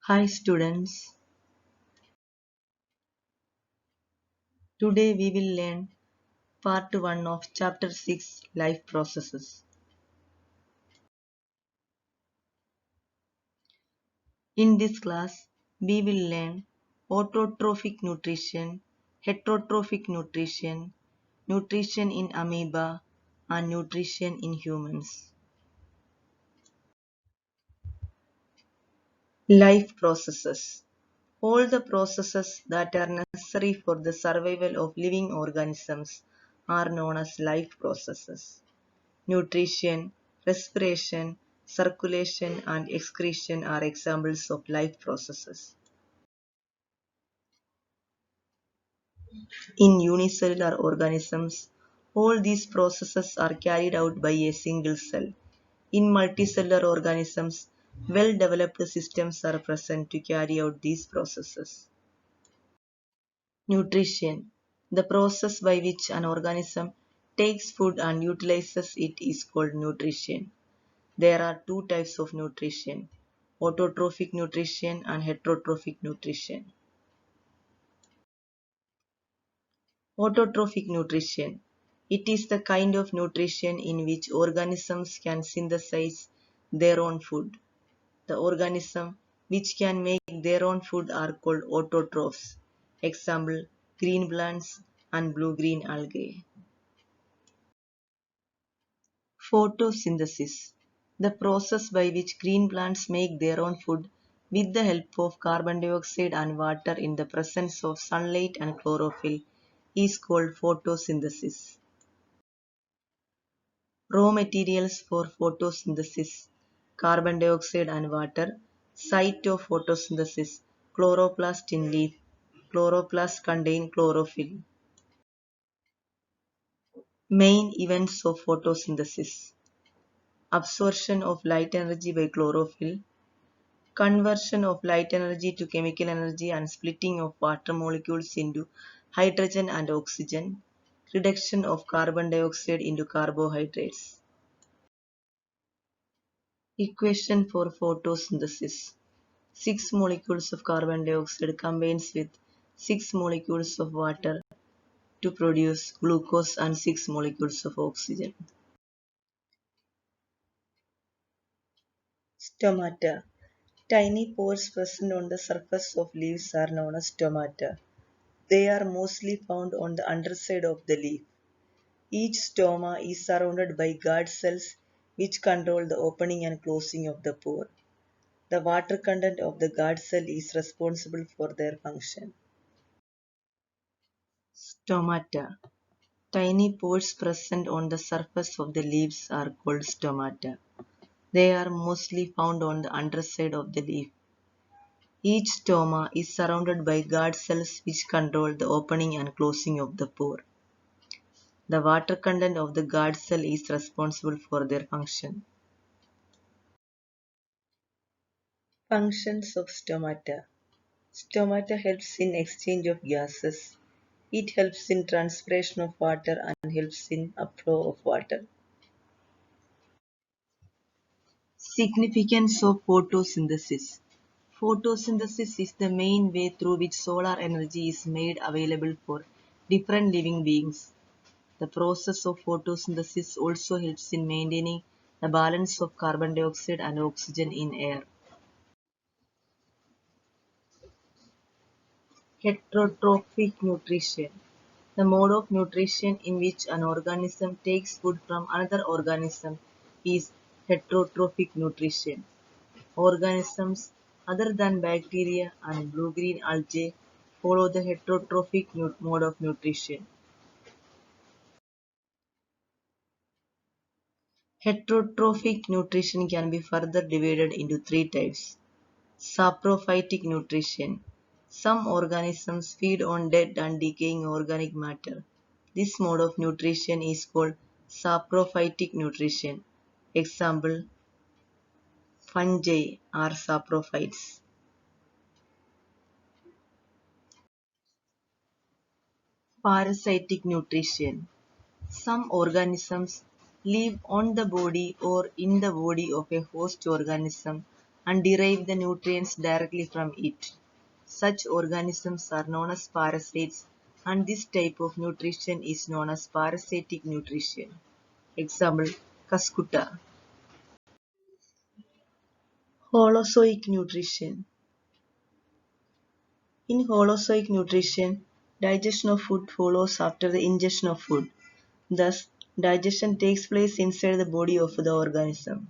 Hi students, today we will learn part 1 of chapter 6 life processes. In this class, we will learn autotrophic nutrition, heterotrophic nutrition, nutrition in amoeba and nutrition in humans. Life processes. All the processes that are necessary for the survival of living organisms are known as life processes. Nutrition, respiration, circulation and excretion are examples of life processes. In unicellular organisms, all these processes are carried out by a single cell. In multicellular organisms, well-developed systems are present to carry out these processes. Nutrition. The process by which an organism takes food and utilizes it is called nutrition. There are two types of nutrition, autotrophic nutrition and heterotrophic nutrition. Autotrophic nutrition. It is the kind of nutrition in which organisms can synthesize their own food. The organism which can make their own food are called autotrophs. Example, green plants and blue-green algae. Photosynthesis. The process by which green plants make their own food with the help of carbon dioxide and water in the presence of sunlight and chlorophyll is called photosynthesis. Raw materials for photosynthesis: carbon dioxide and water. Site of photosynthesis: chloroplast in leaf. Chloroplasts contain chlorophyll. Main events of photosynthesis: absorption of light energy by chlorophyll, conversion of light energy to chemical energy and splitting of water molecules into hydrogen and oxygen, reduction of carbon dioxide into carbohydrates. Equation for photosynthesis: 6 molecules of carbon dioxide combines with 6 molecules of water to produce glucose and 6 molecules of oxygen. Stomata. Tiny pores present on the surface of leaves are known as stomata. They are mostly found on the underside of the leaf. Each stoma is surrounded by guard cells which control the opening and closing of the pore. The water content of the guard cell is responsible for their function. Stomata. Tiny pores present on the surface of the leaves are called stomata. They are mostly found on the underside of the leaf. Each stoma is surrounded by guard cells which control the opening and closing of the pore. The water content of the guard cell is responsible for their function. Functions of stomata. Stomata helps in exchange of gases. It helps in transpiration of water and helps in upflow of water. Significance of photosynthesis. Photosynthesis is the main way through which solar energy is made available for different living beings. The process of photosynthesis also helps in maintaining the balance of carbon dioxide and oxygen in air. Heterotrophic nutrition. The mode of nutrition in which an organism takes food from another organism is heterotrophic nutrition. Organisms other than bacteria and blue-green algae follow the heterotrophic mode of nutrition. Heterotrophic nutrition can be further divided into three types. Saprophytic nutrition. Some organisms feed on dead and decaying organic matter. This mode of nutrition is called saprophytic nutrition. Example, fungi are saprophytes. Parasitic nutrition. Some organisms live on the body or in the body of a host organism and derive the nutrients directly from it. Such organisms are known as parasites, and this type of nutrition is known as parasitic nutrition. Example, Cuscuta. Holozoic nutrition. In Holozoic nutrition, digestion of food follows after the ingestion of food. Thus, digestion takes place inside the body of the organism.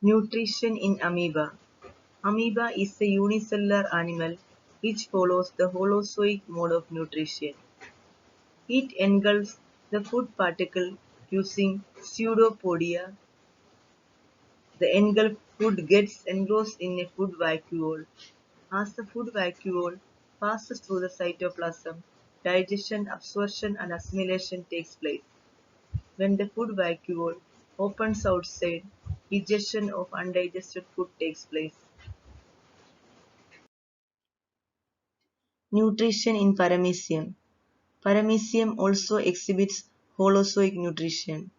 Nutrition in amoeba. Amoeba is a unicellular animal which follows the Holozoic mode of nutrition. It engulfs the food particle using pseudopodia. The engulfed food gets engrossed in a food vacuole. As the food vacuole passes through the cytoplasm, digestion, absorption, and assimilation takes place. When the food vacuole opens outside, digestion of undigested food takes place. Nutrition in Paramecium. Paramecium also exhibits holozoic nutrition.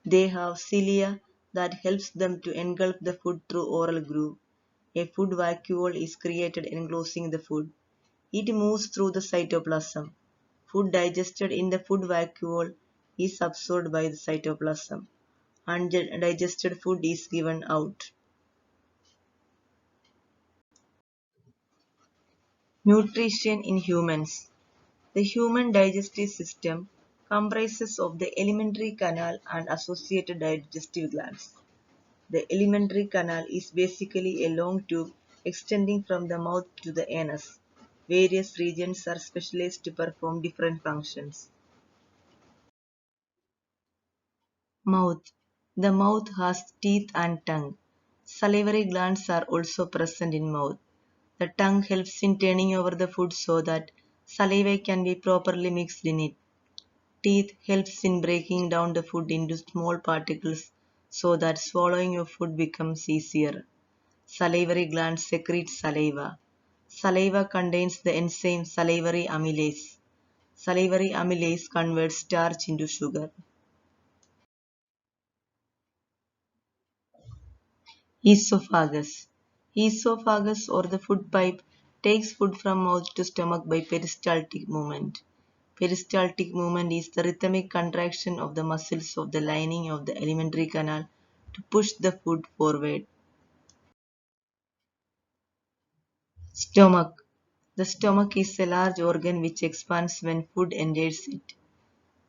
They have cilia that helps them to engulf the food through oral groove. A food vacuole is created enclosing the food. It moves through the cytoplasm. Food digested in the food vacuole is absorbed by the cytoplasm. Undigested food is given out. Nutrition in humans. The human digestive system comprises of the alimentary canal and associated digestive glands. The alimentary canal is basically a long tube extending from the mouth to the anus. Various regions are specialized to perform different functions. Mouth. The mouth has teeth and tongue. Salivary glands are also present in mouth. The tongue helps in turning over the food so that saliva can be properly mixed in it. Teeth helps in breaking down the food into small particles so that swallowing of food becomes easier. Salivary glands secrete saliva. Saliva contains the enzyme salivary amylase. Salivary amylase converts starch into sugar. Esophagus. Esophagus or the food pipe takes food from mouth to stomach by peristaltic movement. Peristaltic movement is the rhythmic contraction of the muscles of the lining of the alimentary canal to push the food forward. Stomach. The stomach is a large organ which expands when food enters it.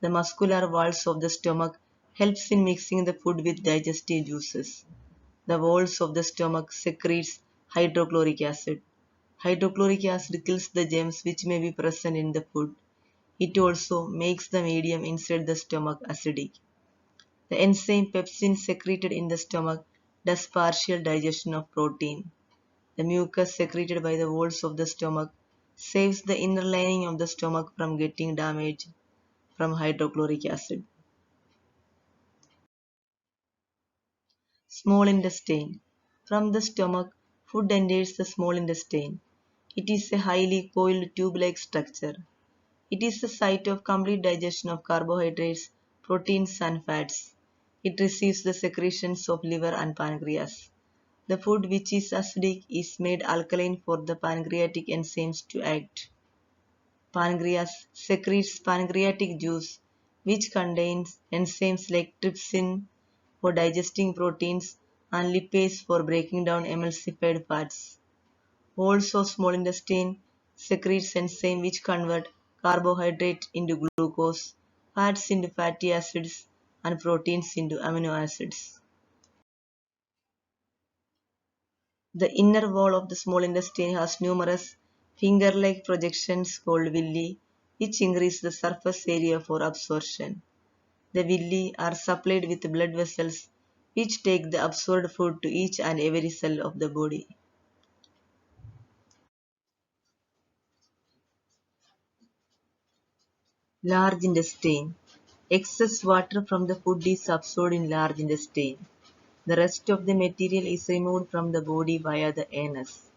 The muscular walls of the stomach helps in mixing the food with digestive juices. The walls of the stomach secretes hydrochloric acid. Hydrochloric acid kills the germs which may be present in the food. It also makes the medium inside the stomach acidic. The enzyme pepsin secreted in the stomach does partial digestion of protein. The mucus secreted by the walls of the stomach saves the inner lining of the stomach from getting damaged from hydrochloric acid. Small intestine. From the stomach, food enters the small intestine. It is a highly coiled tube-like structure. It is the site of complete digestion of carbohydrates, proteins and fats. It receives the secretions of liver and pancreas. The food which is acidic is made alkaline for the pancreatic enzymes to act. Pancreas secretes pancreatic juice which contains enzymes like trypsin for digesting proteins and lipase for breaking down emulsified fats. Also small intestine secretes enzymes which convert carbohydrate into glucose, fats into fatty acids and proteins into amino acids. The inner wall of the small intestine has numerous finger-like projections called villi, which increase the surface area for absorption. The villi are supplied with blood vessels which take the absorbed food to each and every cell of the body. Large intestine. Excess water from the food is absorbed in large intestine. The rest of the material is removed from the body via the anus.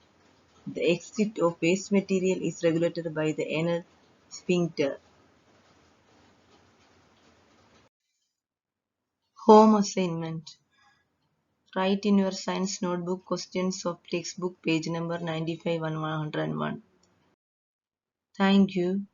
The exit of waste material is regulated by the anal sphincter. Home assignment. Write in your science notebook questions of textbook page number 95 and 101. Thank you.